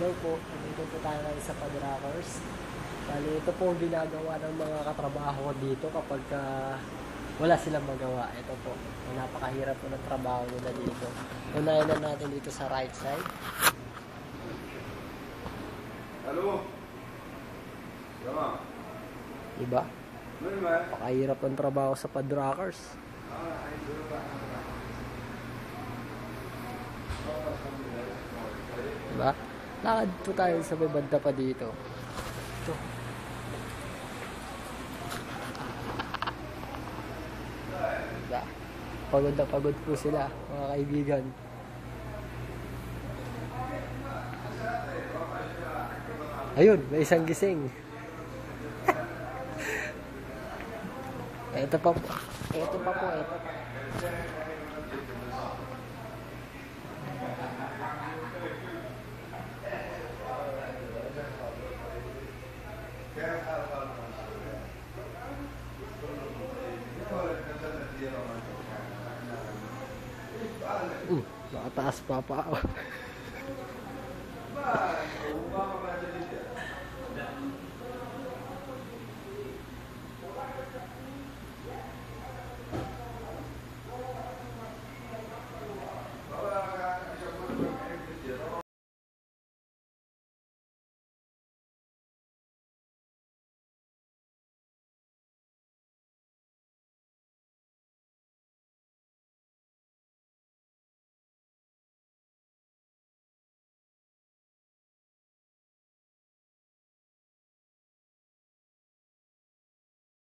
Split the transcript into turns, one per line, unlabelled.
Hello po, dito po tayo ngayon sa Padrakers. Bali, ito po ang ginagawa ng mga katrabaho ko dito kapag wala silang magawa. Ito po, napakahirap po ng trabaho nila dito. Unahin na natin dito sa right side.
Hello? Tama?
Diba? Napakahirap ng trabaho sa Padrakers. Diba? Lakad po tayo sa may banda pa dito. Ito. Diba? Pagod na pagod po sila, mga kaibigan. Ayun, may isang gising. Ito pa po. Ito pa po. Ito pa. Nakataas pa pa ako.